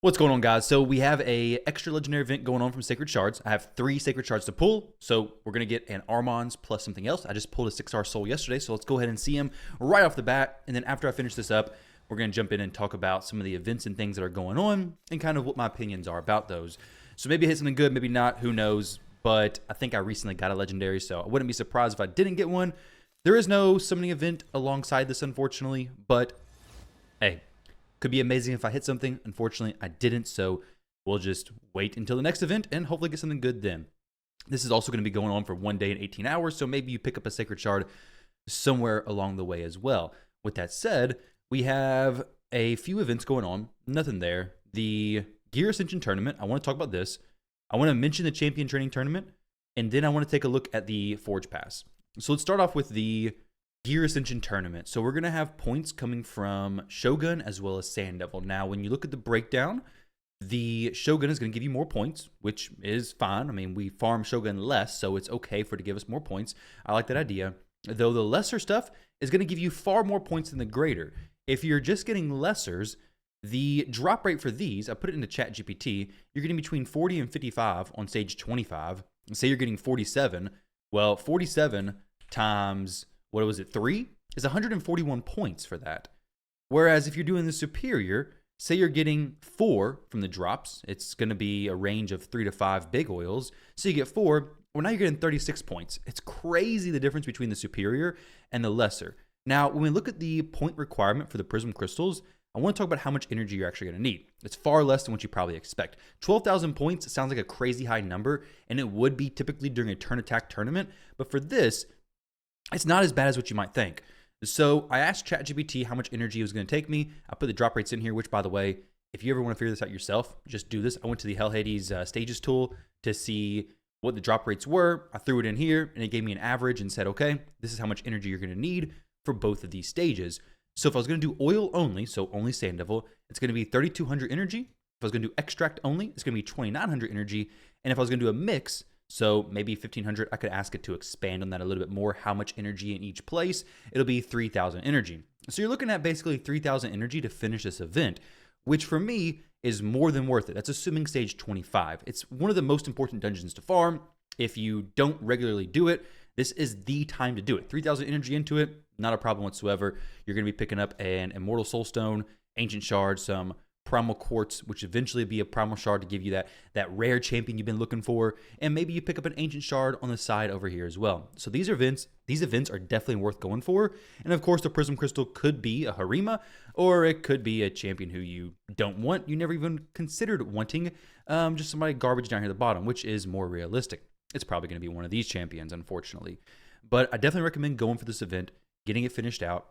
What's going on, guys? So we have a extra legendary event going on from Sacred Shards. I have 3 Sacred Shards to pull, so we're going to get an Armand's plus something else. I just pulled a 6-star soul yesterday, so let's go ahead and see him right off the bat. And then after I finish this up, we're going to jump in and talk about some of the events and things that are going on and kind of what my opinions are about those. So maybe I hit something good, maybe not, who knows. But I think I recently got a legendary, so I wouldn't be surprised if I didn't get one. There is no summoning event alongside this, unfortunately, but hey, could be amazing if I hit something. Unfortunately, I didn't, so we'll just wait until the next event and hopefully get something good then. This is also going to be going on for 1 day and 18 hours, so maybe you pick up a Sacred Shard somewhere along the way as well. With that said, we have a few events going on. Nothing there. The Gear Ascension Tournament, I want to talk about this. I want to mention the Champion Training Tournament, and then I want to take a look at the Forge Pass. So let's start off with the Gear Ascension Tournament. So we're going to have points coming from Shogun as well as Sand Devil. Now, when you look at the breakdown, the Shogun is going to give you more points, which is fine. I mean, we farm Shogun less, so it's okay for it to give us more points. I like that idea. Though the lesser stuff is going to give you far more points than the greater. If you're just getting lessers, the drop rate for these, I put it into ChatGPT, you're getting between 40 and 55 on stage 25. Say you're getting 47. Well, 47 times, what was it, 3 is 141 points for that. Whereas if you're doing the superior, say you're getting 4 from the drops, it's going to be a range of 3 to 5 big oils. So you get 4. Well, now you're getting 36 points. It's crazy the difference between the superior and the lesser. Now, when we look at the point requirement for the prism crystals, I want to talk about how much energy you're actually going to need. It's far less than what you probably expect. 12,000 points sounds like a crazy high number, and it would be typically during a turn attack tournament. But for this, it's not as bad as what you might think. So I asked ChatGPT how much energy it was going to take me. I put the drop rates in here, which, by the way, if you ever want to figure this out yourself, just do this. I went to the Hell Hades stages tool to see what the drop rates were. I threw it in here, and it gave me an average and said, okay, this is how much energy you're going to need for both of these stages. So if I was going to do oil only, so only Sand Devil, it's going to be 3,200 energy. If I was going to do extract only, it's going to be 2,900 energy. And if I was going to do a mix, so maybe 1,500, I could ask it to expand on that a little bit more. How much energy in each place? It'll be 3,000 energy. So you're looking at basically 3,000 energy to finish this event, which for me is more than worth it. That's assuming stage 25. It's one of the most important dungeons to farm. If you don't regularly do it, this is the time to do it. 3,000 energy into it, not a problem whatsoever. You're going to be picking up an Immortal Soulstone, Ancient Shard, some Primal Quartz, which eventually be a Primal Shard to give you that rare champion you've been looking for, and maybe you pick up an Ancient Shard on the side over here as well. So these events are definitely worth going for. And of course, the Prism Crystal could be a Harima, or it could be a champion who you don't want, you never even considered wanting, just somebody garbage down here at the bottom, which is more realistic. It's probably going to be one of these champions, unfortunately. But I definitely recommend going for this event, getting it finished out,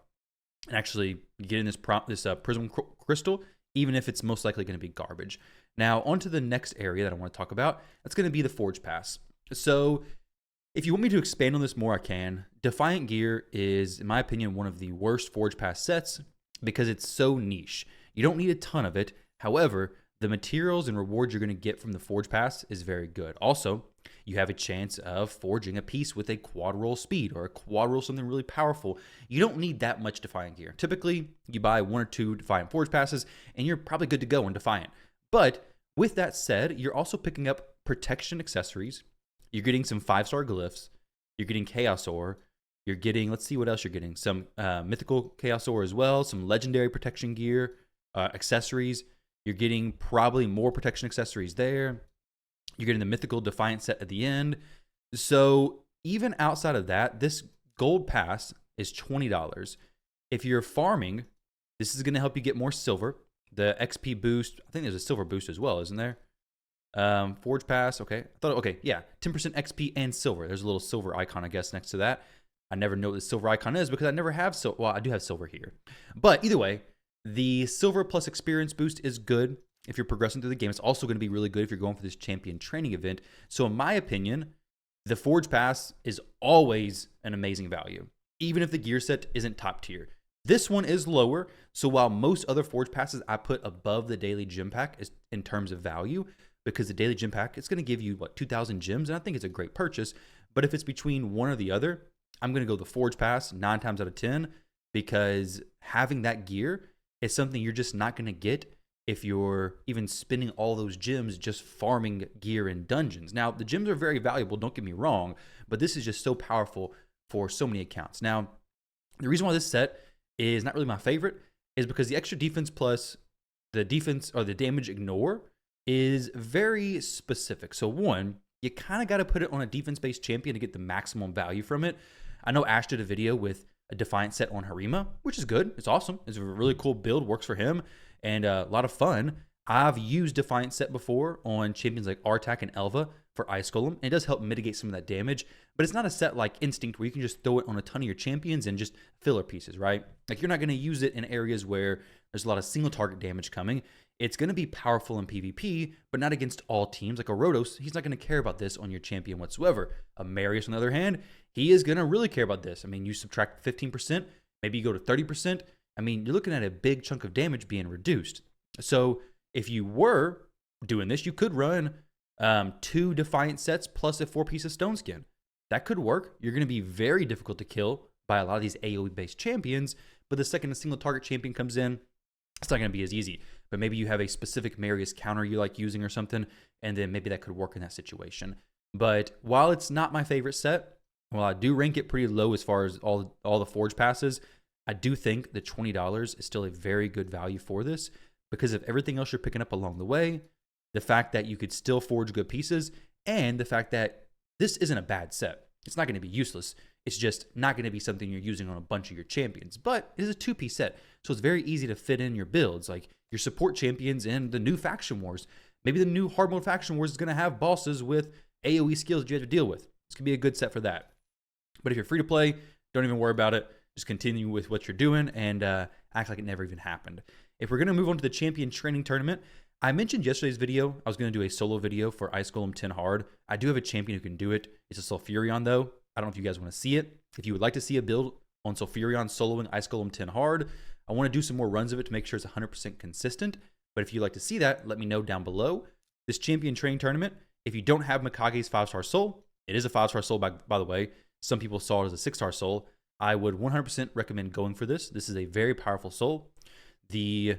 and actually getting this Prism Crystal, even if it's most likely going to be garbage. Now, on to the next area that I want to talk about. That's going to be the Forge Pass. So, if you want me to expand on this more, I can. Defiant Gear is, in my opinion, one of the worst Forge Pass sets because it's so niche. You don't need a ton of it. However, the materials and rewards you're going to get from the Forge Pass is very good. Also, you have a chance of forging a piece with a quad roll speed or a quad roll something really powerful. You don't need that much Defiant Gear. Typically, you buy 1 or 2 Defiant Forge Passes, and you're probably good to go in Defiant. But with that said, you're also picking up protection accessories. You're getting some 5-star glyphs. You're getting Chaos Ore. You're getting, let's see what else you're getting. Some mythical Chaos Ore as well. Some legendary protection gear, accessories. You're getting probably more protection accessories there. You're getting the mythical Defiant set at the end. So even outside of that, this gold pass is $20. If you're farming, this is going to help you get more silver. The XP boost, I think there's a silver boost as well, isn't there? Forge pass, okay. Yeah, 10% XP and silver. There's a little silver icon, I guess, next to that. I never know what the silver icon is because I never have silver. Well, I do have silver here. But either way, the silver plus experience boost is good. If you're progressing through the game, it's also going to be really good if you're going for this champion training event. So in my opinion, the Forge Pass is always an amazing value, even if the gear set isn't top tier. This one is lower, so while most other Forge Passes I put above the daily gem pack is in terms of value, because the daily gem pack, it's going to give you, 2,000 gems, and I think it's a great purchase. But if it's between one or the other, I'm going to go the Forge Pass 9 times out of 10, because having that gear is something you're just not going to get if you're even spending all those gems just farming gear in dungeons. Now, the gems are very valuable, don't get me wrong, but this is just so powerful for so many accounts. Now, the reason why this set is not really my favorite is because the extra defense plus the defense or the damage ignore is very specific. So one, you kind of got to put it on a defense-based champion to get the maximum value from it. I know Ash did a video with a Defiant set on Harima, which is good. It's awesome. It's a really cool build, works for him, and a lot of fun. I've used Defiant set before on champions like Artak and Elva for Ice Golem, and it does help mitigate some of that damage, but it's not a set like Instinct where you can just throw it on a ton of your champions and just filler pieces, right? Like, you're not going to use it in areas where there's a lot of single target damage coming. It's going to be powerful in PvP, but not against all teams. Like a Rotos, he's not going to care about this on your champion whatsoever. A Marius, on the other hand, he is going to really care about this. I mean, you subtract 15%, maybe you go to 30%. I mean, you're looking at a big chunk of damage being reduced. So if you were doing this, you could run 2 Defiant sets plus a 4-piece of Stone Skin. That could work. You're going to be very difficult to kill by a lot of these AoE-based champions, but the second a single target champion comes in, it's not going to be as easy. But maybe you have a specific Marius counter you like using or something, and then maybe that could work in that situation. But while it's not my favorite set, while I do rank it pretty low as far as all the Forge passes, I do think that $20 is still a very good value for this because of everything else you're picking up along the way, the fact that you could still forge good pieces, and the fact that this isn't a bad set. It's not going to be useless. It's just not going to be something you're using on a bunch of your champions. But it is a 2-piece set, so it's very easy to fit in your builds, like your support champions in the new Faction Wars. Maybe the new hard mode Faction Wars is going to have bosses with AoE skills that you have to deal with. It's going to be a good set for that. But if you're free to play, don't even worry about it. Just continue with what you're doing and act like it never even happened. If we're going to move on to the Champion Training Tournament, I mentioned yesterday's video, I was going to do a solo video for Ice Golem 10 Hard. I do have a champion who can do it. It's a Sulfurion, though. I don't know if you guys want to see it. If you would like to see a build on Sulfurion soloing Ice Golem 10 Hard, I want to do some more runs of it to make sure it's 100% consistent. But if you'd like to see that, let me know down below. This Champion Training Tournament, if you don't have Mikage's 5-star soul, it is a 5-star soul, by the way. Some people saw it as a 6-star soul. I would 100% recommend going for this. This is a very powerful soul. The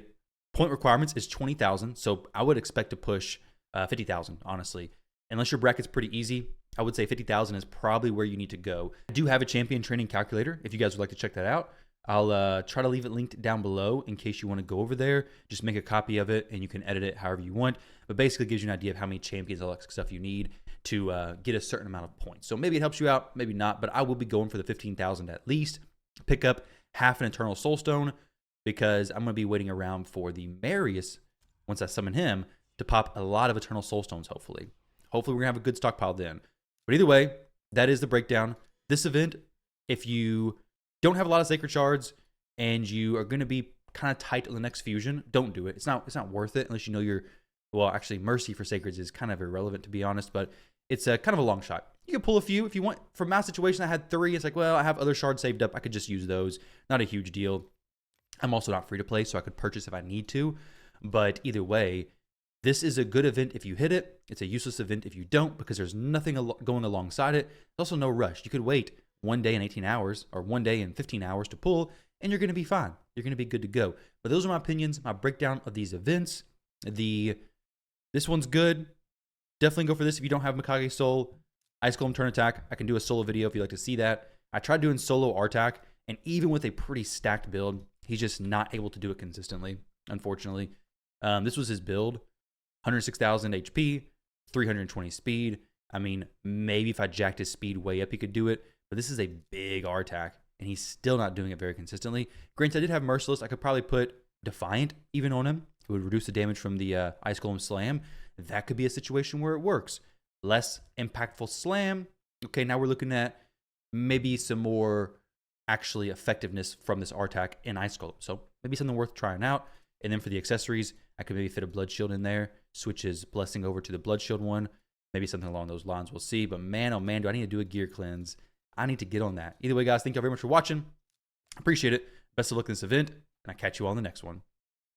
point requirements is 20,000, so I would expect to push 50,000, honestly. Unless your bracket's pretty easy, I would say 50,000 is probably where you need to go. I do have a champion training calculator if you guys would like to check that out. I'll try to leave it linked down below in case you want to go over there. Just make a copy of it and you can edit it however you want. But basically it gives you an idea of how many champions, all that stuff you need to get a certain amount of points. So maybe it helps you out, maybe not, but I will be going for the 15,000 at least. Pick up half an Eternal Soulstone because I'm going to be waiting around for the Marius, once I summon him, to pop a lot of Eternal Soulstones, hopefully. Hopefully we're going to have a good stockpile then. But either way, that is the breakdown. This event, if you don't have a lot of Sacred Shards and you are going to be kind of tight on the next fusion, don't do it. It's not worth it unless you know you're, well, actually Mercy for Sacreds is kind of irrelevant to be honest, but it's a kind of a long shot. You can pull a few if you want. For my situation, I had 3. It's like, well, I have other shards saved up. I could just use those. Not a huge deal. I'm also not free to play, so I could purchase if I need to. But either way, this is a good event if you hit it. It's a useless event if you don't because there's nothing going alongside it. There's also no rush. You could wait 1 day and 18 hours or 1 day and 15 hours to pull, and you're going to be fine. You're going to be good to go. But those are my opinions, my breakdown of these events. This one's good. Definitely go for this if you don't have Mikage Soul. Ice Golem Turn Attack. I can do a solo video if you'd like to see that. I tried doing solo Artak, and even with a pretty stacked build, he's just not able to do it consistently, unfortunately. This was his build. 106,000 HP, 320 speed. I mean, maybe if I jacked his speed way up, he could do it. But this is a big Artak, and he's still not doing it very consistently. Granted, I did have Merciless. I could probably put Defiant even on him. It would reduce the damage from the Ice Golem Slam. That could be a situation where it works. Less impactful Slam. Okay, now we're looking at maybe some more actually effectiveness from this Artak in Ice Golem. So maybe something worth trying out. And then for the accessories, I could maybe fit a Blood Shield in there. Switch his Blessing over to the Blood Shield one. Maybe something along those lines. We'll see. But man, oh man, do I need to do a gear cleanse. I need to get on that. Either way, guys, thank you all very much for watching. Appreciate it. Best of luck in this event, and I'll catch you all in the next one.